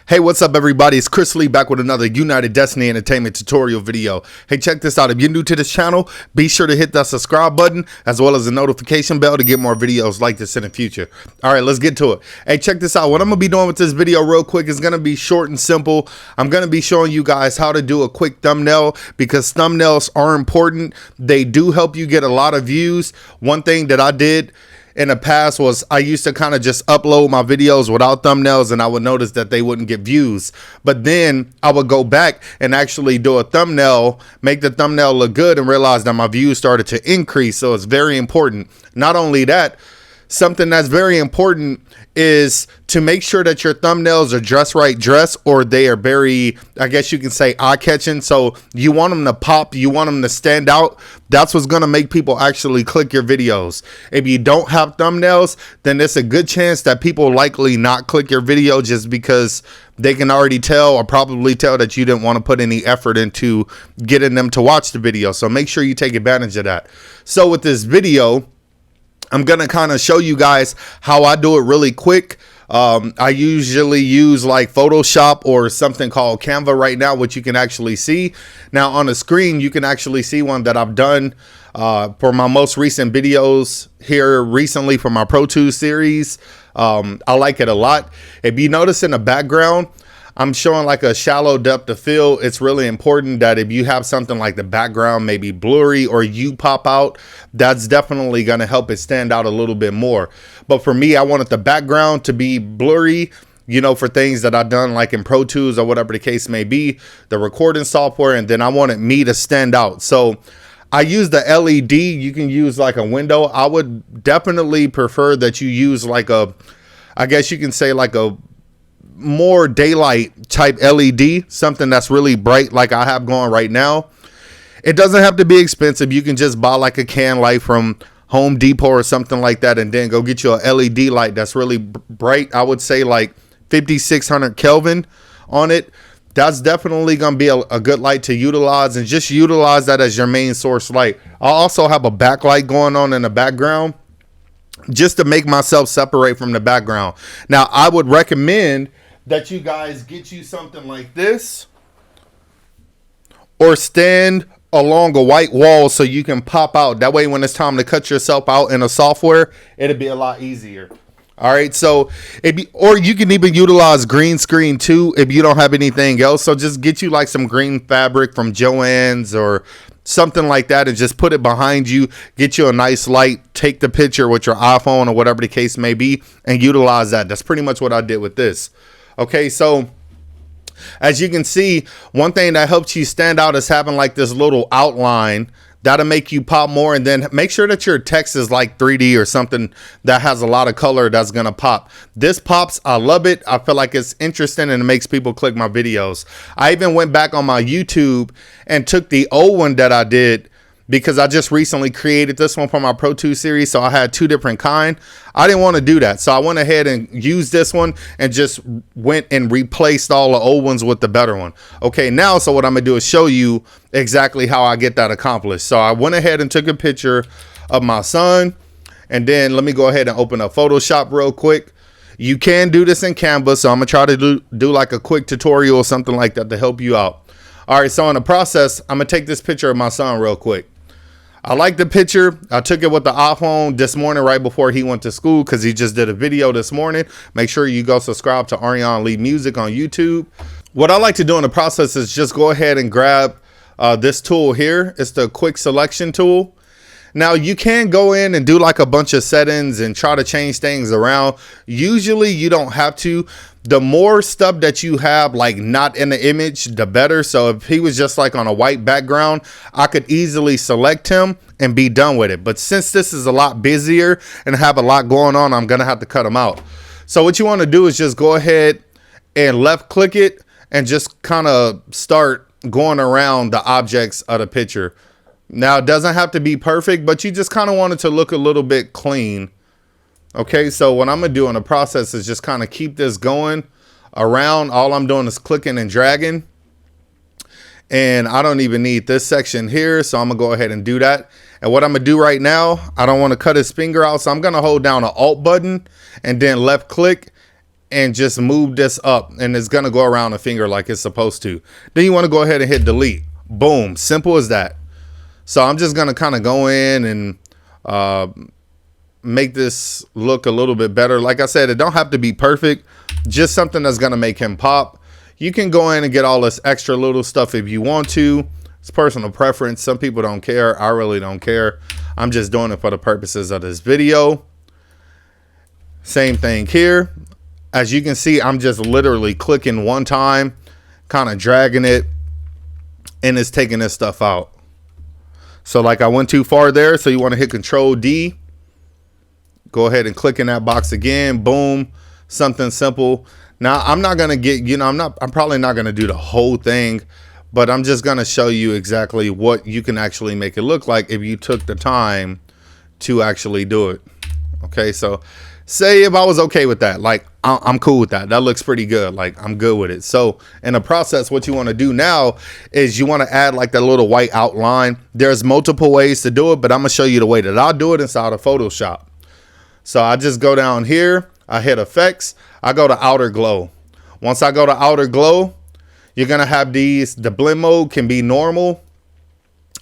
Hey, what's up everybody? It's Chris Lee back with another United Destiny Entertainment tutorial video. Hey, check this out. If you're new to this channel, be sure to hit that subscribe button as well as the notification bell to get more videos like this in the future. All right, let's get to it. Hey, check this out. What I'm going to be doing with this video real quick is going to be short and simple. I'm going to be showing you guys how to do a quick thumbnail because thumbnails are important. They do help you get a lot of views. One thing that I did in the past was I used to kind of just upload my videos without thumbnails and I would notice that they wouldn't get views. But then I would go back and actually do a thumbnail, make the thumbnail look good and realize that my views started to increase. So it's very important. Not only that, something that's very important is to make sure that your thumbnails are just right dressed, or they are very, I guess you can say, eye-catching. So you want them to pop, you want them to stand out. That's what's going to make people actually click your videos. If you don't have thumbnails, then there's a good chance that people likely not click your video just because they can already tell or probably tell that you didn't want to put any effort into getting them to watch the video. So make sure you take advantage of that. So with this video, I'm going to kind of show you guys how I do it really quick. I usually use like Photoshop or something called Canva right now, which you can actually see. Now on the screen, you can actually see one that I've done for my most recent videos here recently for my Pro Tools series. I like it a lot. If you notice in the background, I'm showing like a shallow depth of field. It's really important that if you have something like the background maybe blurry or you pop out, that's definitely going to help it stand out a little bit more. But for me, I wanted the background to be blurry, you know, for things that I've done like in Pro Tools or whatever the case may be, the recording software, and then I wanted me to stand out. So I use the LED. You can use like a window. I would definitely prefer that you use like a, I guess you can say like a more daylight type LED, something that's really bright like I have going right now. It doesn't have to be expensive. You can just buy like a can light from Home Depot or something like that and then go get you a LED light that's really bright. I would say like 5600 Kelvin on it. That's definitely going to be a good light to utilize, and just utilize that as your main source light. I also have a backlight going on in the background just to make myself separate from the background. Now I would recommend that you guys get you something like this or stand along a white wall so you can pop out. That way when it's time to cut yourself out in a software, it'll be a lot easier. All right, so or you can even utilize green screen too if you don't have anything else. So just get you like some green fabric from Joann's or something like that and just put it behind you. Get you a nice light, take the picture with your iPhone or whatever the case may be and utilize that. That's pretty much what I did with this. Okay, so as you can see, one thing that helps you stand out is having like this little outline. That'll make you pop more, and then make sure that your text is like 3D or something that has a lot of color that's gonna pop. This pops. I love it. I feel like it's interesting and it makes people click my videos. I even went back on my YouTube and took the old one that I did because I just recently created this one for my Pro Tools series, so I had two different kind. I didn't want to do that, so I went ahead and used this one and just went and replaced all the old ones with the better one. Okay, now so what I'm gonna do is show you exactly how I get that accomplished. So I went ahead and took a picture of my son, and then let me go ahead and open up Photoshop real quick. You can do this in Canva, so I'm gonna try to do like a quick tutorial or something like that to help you out. All right, so in the process, I'm gonna take this picture of my son real quick. I like the picture. I took it with the iPhone this morning right before he went to school because he just did a video this morning. Make sure you go subscribe to Ariane Lee Music on YouTube. What I like to do in the process is just go ahead and grab this tool here. It's the quick selection tool. Now you can go in and do like a bunch of settings and try to change things around. Usually you don't have to. The more stuff that you have like not in the image, the better. So if he was just like on a white background, I could easily select him and be done with it. But since this is a lot busier and have a lot going on, I'm gonna have to cut him out. So what you want to do is just go ahead and left click it and just kind of start going around the objects of the picture. Now it doesn't have to be perfect, but you just kind of want it to look a little bit clean. Okay, so what I'm gonna do in the process is just kind of keep this going around. All I'm doing is clicking and dragging, and I don't even need this section here, so I'm gonna go ahead and do that. And what I'm gonna do right now, I don't want to cut his finger out, so I'm gonna hold down an Alt button and then left click and just move this up, and it's gonna go around the finger like it's supposed to. Then you want to go ahead and hit delete. Boom, simple as that. So I'm just gonna kind of go in and make this look a little bit better. Like I said, it don't have to be perfect, just something that's gonna make him pop. You can go in and get all this extra little stuff if you want to. It's personal preference. Some people don't care. I really don't care. I'm just doing it for the purposes of this video. Same thing here. As you can see, I'm just literally clicking one time, kind of dragging it, and it's taking this stuff out. So like I went too far there, so you want to hit Control D. Go ahead and click in that box again. Boom. Something simple. Now I'm not gonna get, I'm probably not gonna do the whole thing, but I'm just gonna show you exactly what you can actually make it look like if you took the time to actually do it. Okay, so say if I was okay with that, like I'm cool with that. That looks pretty good. Like I'm good with it. So in the process, what you want to do now is you want to add like that little white outline. There's multiple ways to do it, but I'm gonna show you the way that I'll do it inside of Photoshop. So I just go down here, I hit effects, I go to outer glow. Once I go to outer glow, you're gonna have these, the blend mode can be normal.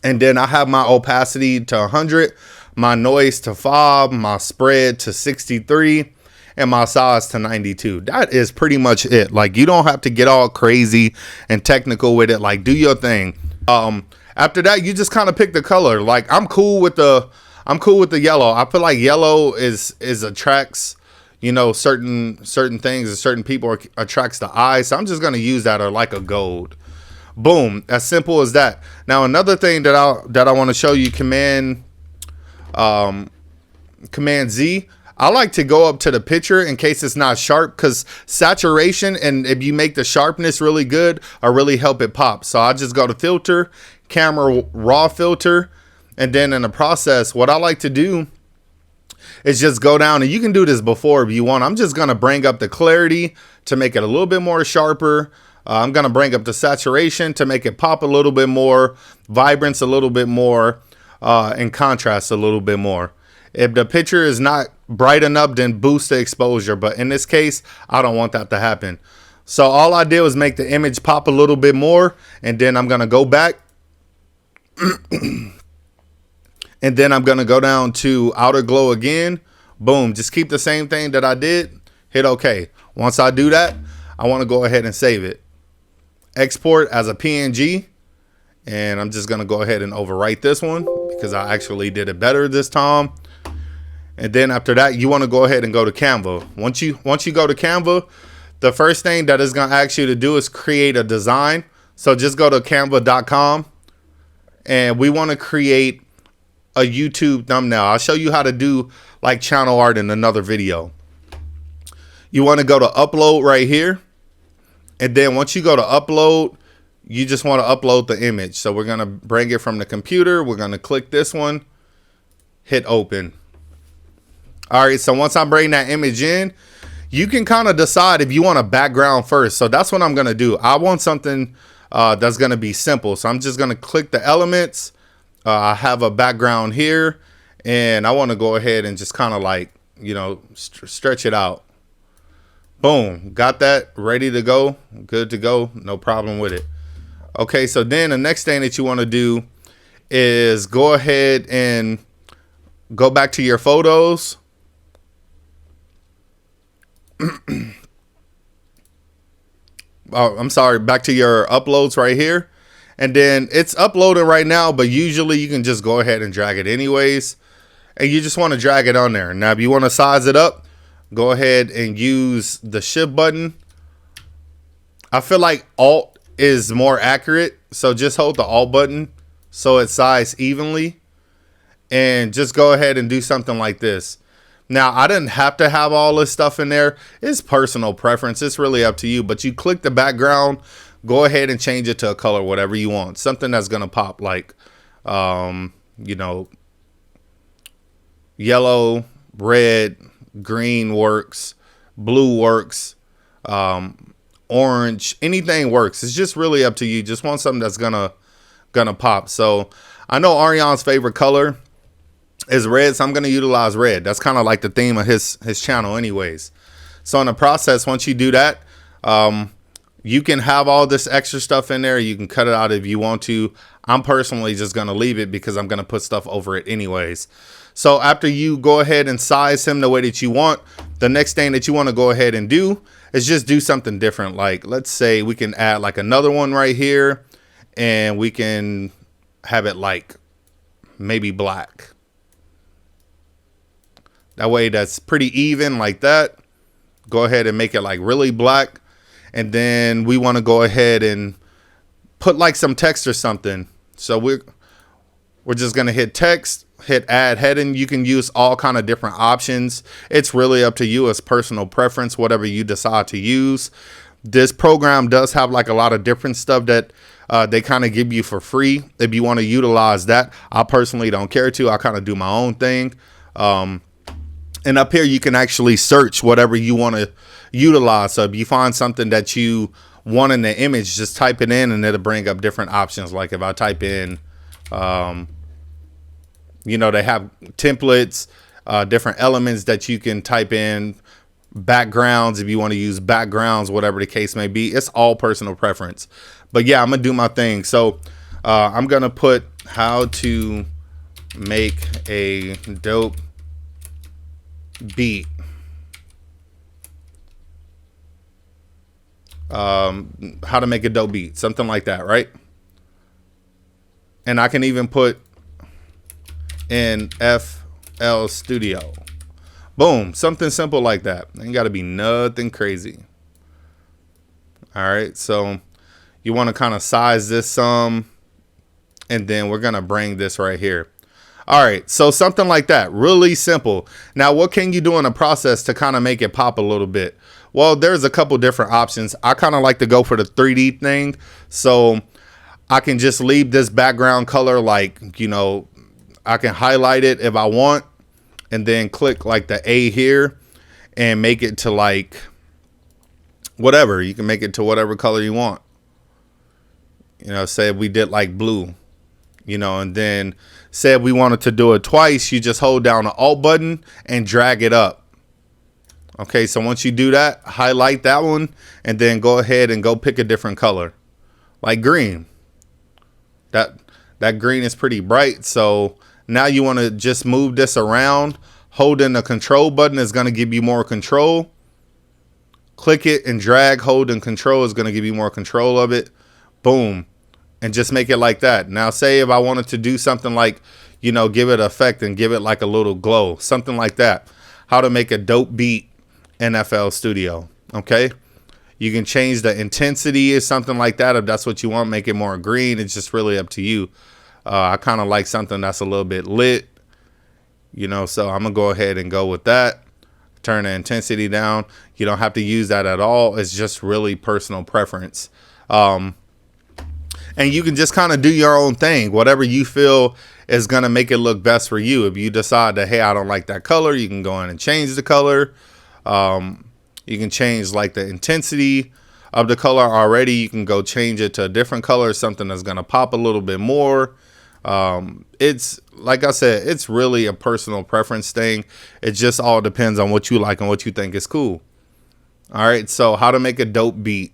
And then I have my opacity to 100, my noise to 5, my spread to 63, and my size to 92. That is pretty much it. Like you don't have to get all crazy and technical with it. Like do your thing. After that, you just kind of pick the color. Like I'm cool with the yellow. I feel like yellow is attracts, certain things and certain people attracts the eye. So I'm just gonna use that, or like a gold. Boom, as simple as that. Now another thing that I want to show you, Command Z. I like to go up to the picture in case it's not sharp, because saturation, and if you make the sharpness really good, or really help it pop. So I just go to filter, camera raw filter, and then in the process, what I like to do is just go down, and you can do this before if you want. I'm just gonna bring up the clarity to make it a little bit more sharper. I'm gonna bring up the saturation to make it pop a little bit more, vibrance a little bit more, and contrast a little bit more. If the picture is not bright enough, then boost the exposure. But in this case, I don't want that to happen. So all I did was make the image pop a little bit more. And then I'm going to go back. And then I'm going to go down to outer glow again. Boom. Just keep the same thing that I did. Hit OK. Once I do that, I want to go ahead and save it. Export as a PNG. And I'm just going to go ahead and overwrite this one, because I actually did it better this time. And then after that, you want to go ahead and go to Canva. Once you go to Canva, the first thing that it's going to ask you to do is create a design. So just go to canva.com, and we want to create a YouTube thumbnail. I'll show you how to do like channel art in another video. You want to go to upload right here. And then once you go to upload, you just want to upload the image. So we're going to bring it from the computer. We're going to click this one, hit open. All right, so once I bring that image in, you can kind of decide if you want a background first. So that's what I'm going to do. I want something that's going to be simple. So I'm just going to click the elements. I have a background here, and I want to go ahead and just kind of like, stretch it out. Boom, got that ready to go. Good to go. No problem with it. Okay, so then the next thing that you want to do is go ahead and go back to your photos. I'm sorry, back to your uploads right here. And then it's uploading right now, but usually you can just go ahead and drag it anyways. And you just want to drag it on there. Now, if you want to size it up, go ahead and use the shift button. I feel like Alt is more accurate. So just hold the Alt button so it's sized evenly. And just go ahead and do something like this. Now, I didn't have to have all this stuff in there. It's personal preference. It's really up to you. But you click the background, go ahead and change it to a color, whatever you want. Something that's going to pop, like, yellow, red, green works, blue works, orange, anything works. It's just really up to you. Just want something that's gonna pop. So I know Ariane's favorite color is red, so I'm gonna utilize red. That's kind of like the theme of his channel anyways. So in the process, once you do that, you can have all this extra stuff in there. You can cut it out if you want to. I'm personally just going to leave it because I'm going to put stuff over it anyways. So after you go ahead and size him the way that you want, the next thing that you want to go ahead and do is just do something different. Like, let's say we can add like another one right here, and we can have it like maybe black. That way that's pretty even like that. Go ahead and make it like really black. And then we want to go ahead and put like some text or something. So we're just going to hit text, hit add heading. You can use all kind of different options. It's really up to you as personal preference, whatever you decide to use. This program does have like a lot of different stuff that they kind of give you for free. If you want to utilize that, I personally don't care to. I kind of do my own thing. And up here, you can actually search whatever you want to utilize. So if you find something that you want in the image, just type it in and it'll bring up different options. Like if I type in, you know, they have templates, different elements that you can type in, backgrounds, if you want to use backgrounds, whatever the case may be. It's all personal preference. But yeah, I'm going to do my thing. So I'm going to put how to make a dope beat. How to make a dope beat, something like that, right? And I can even put in FL Studio. Boom, something simple like that. Ain't got to be nothing crazy. All right, so you want to kind of size this some, and then we're gonna bring this right here. All right, so something like that, really simple. Now, what can you do in the process to kind of make it pop a little bit? Well, there's a couple different options. I kind of like to go for the 3D thing. So I can just leave this background color like, you know, I can highlight it if I want, and then click like the A here and make it to like whatever. You can make it to whatever color you want. You know, say if we did like blue, you know, and then say if we wanted to do it twice, you just hold down the Alt button and drag it up. Okay, so once you do that, highlight that one and then go ahead and go pick a different color, like green. That green is pretty bright. So now you want to just move this around. Holding the control button is going to give you more control. Click it and drag, hold and control is going to give you more control of it. Boom. And just make it like that. Now say if I wanted to do something like, you know, give it effect and give it like a little glow, something like that. How to make a dope beat in FL Studio. Okay. You can change the intensity or something like that. If that's what you want, make it more green. It's just really up to you. I kind of like something that's a little bit lit, you know, so I'm gonna go ahead and go with that. Turn the intensity down. You don't have to use that at all. It's just really personal preference. And you can just kind of do your own thing, whatever you feel is going to make it look best for you. If you decide that, hey, I don't like that color, you can go in and change the color. You can change like the intensity of the color already. You can go change it to a different color, something that's going to pop a little bit more. It's like I said, it's really a personal preference thing. It just all depends on what you like and what you think is cool. All right. So how to make a dope beat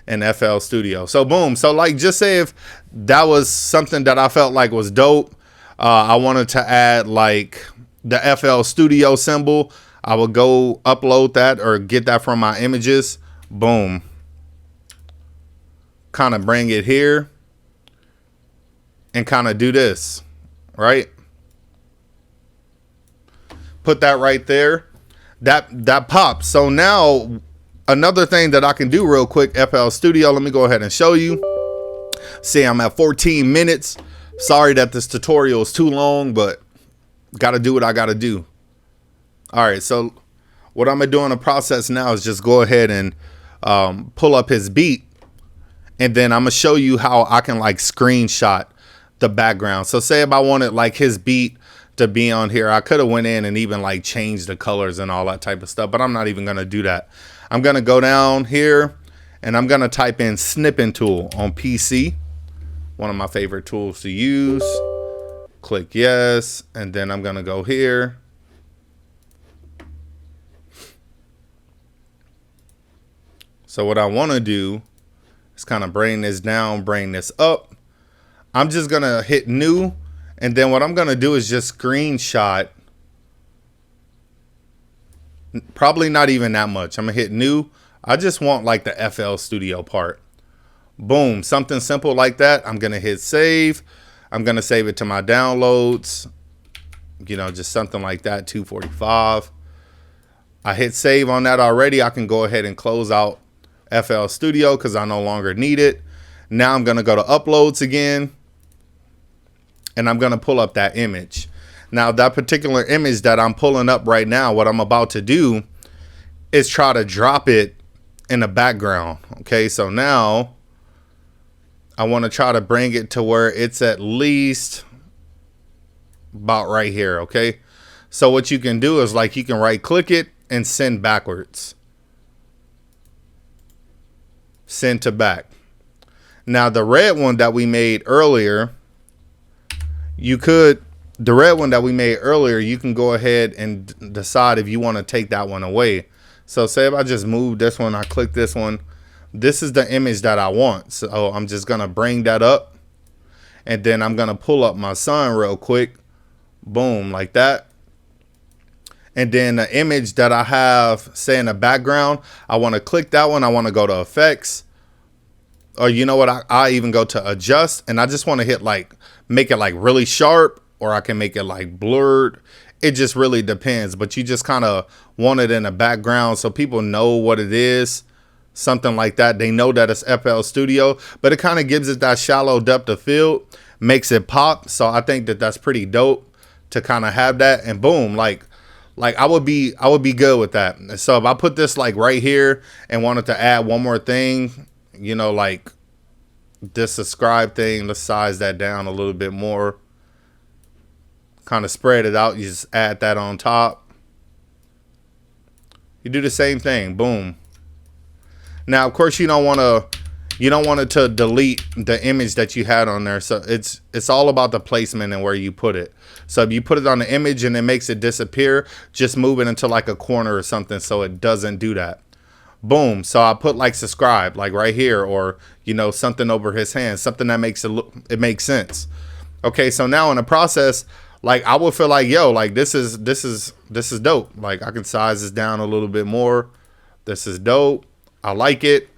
in FL Studio. So boom. So like, just say if that was something that I felt like was dope. I wanted to add like the FL Studio symbol. I would go upload that or get that from my images. Boom. Kind of bring it here and kind of do this, right? Put that right there. That pops. So now another thing that I can do real quick, FL Studio, let me go ahead and show you. See, I'm at 14 minutes. Sorry that this tutorial is too long, but got to do what I got to do. All right, so what I'm going to do in the process now is just go ahead and pull up his beat. And then I'm going to show you how I can like screenshot the background. So say if I wanted like his beat to be on here, I could have went in and even like changed the colors and all that type of stuff, but I'm not even going to do that. I'm going to go down here and I'm going to type in snipping tool on PC. One of my favorite tools to use. Click yes. And then I'm going to go here. So what I want to do is kind of bring this down, bring this up. I'm just going to hit new. And then what I'm going to do is just screenshot. Probably not even that much. I'm going to hit new. I just want like the FL Studio part. Boom. Something simple like that. I'm going to hit save. I'm going to save it to my downloads. You know, just something like that. 245. I hit save on that already. I can go ahead and close out FL Studio because I no longer need it. Now I'm going to go to uploads again. And I'm going to pull up that image. Now, that particular image that I'm pulling up right now, what I'm about to do is try to drop it in the background. Okay, so now I want to try to bring it to where it's at least about right here. Okay, so what you can do is like you can right click it and send backwards. Send to back. Now, the red one that we made earlier, you can go ahead and decide if you want to take that one away. So say if I just move this one, I click this one, this is the image that I want. So I'm just going to bring that up, and then I'm going to pull up my son real quick. Boom, like that. And then the image that I have, say in the background, I want to click that one. I want to go to effects. Or you know what, I even go to adjust, and I just want to hit like, make it like really sharp, or I can make it like blurred. It just really depends, but you just kind of want it in the background so people know what it is. Something like that. They know that it's FL Studio, but it kind of gives it that shallow depth of field, makes it pop. So I think that that's pretty dope to kind of have that. And boom, like I would be good with that. So if I put this like right here and wanted to add one more thing, you know, like this subscribe thing, let's size that down a little bit more, kind of spread it out. You just add that on top. You do the same thing. Boom. Now, of course, you don't want it to delete the image that you had on there. So it's all about the placement and where you put it. So if you put it on the image and it makes it disappear, just move it into like a corner or something so it doesn't do that. Boom. So I put like subscribe, like right here, or, you know, something over his hand, something that makes it makes sense. Okay. So now in the process, like I would feel like, yo, like this is dope. Like I can size this down a little bit more. This is dope. I like it.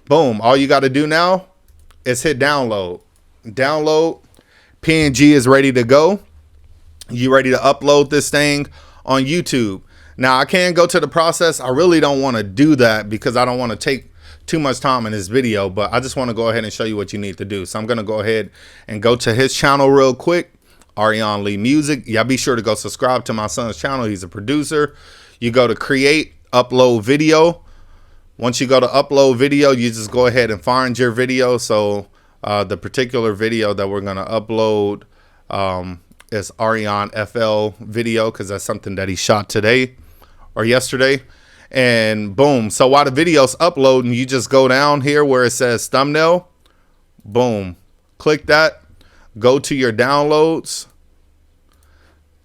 Boom. All you got to do now is hit download. Download. PNG is ready to go. You ready to upload this thing on YouTube. Now, I can go to the process. I really don't want to do that because I don't want to take too much time in this video, but I just want to go ahead and show you what you need to do. So I'm going to go ahead and go to his channel real quick, Arion Lee Music. Yeah, be sure to go subscribe to my son's channel. He's a producer. You go to create, upload video. Once you go to upload video, you just go ahead and find your video. So the particular video that we're going to upload is Arion FL video because that's something that he shot today or yesterday. And boom. So while the video's uploading, you just go down here where it says thumbnail. Boom. Click that. Go to your downloads.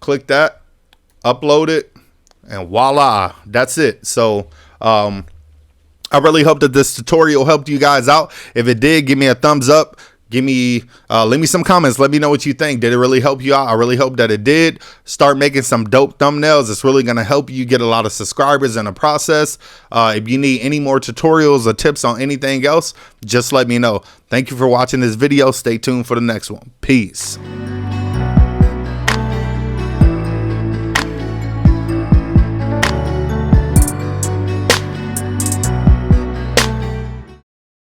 Click that. Upload it. And voila. That's it. So I really hope that this tutorial helped you guys out. If it did, give me a thumbs up. Leave me some comments. Let me know what you think. Did it really help you out? I really hope that it did. Start making some dope thumbnails. It's really going to help you get a lot of subscribers in the process. If you need any more tutorials or tips on anything else, just let me know. Thank you for watching this video. Stay tuned for the next one. Peace.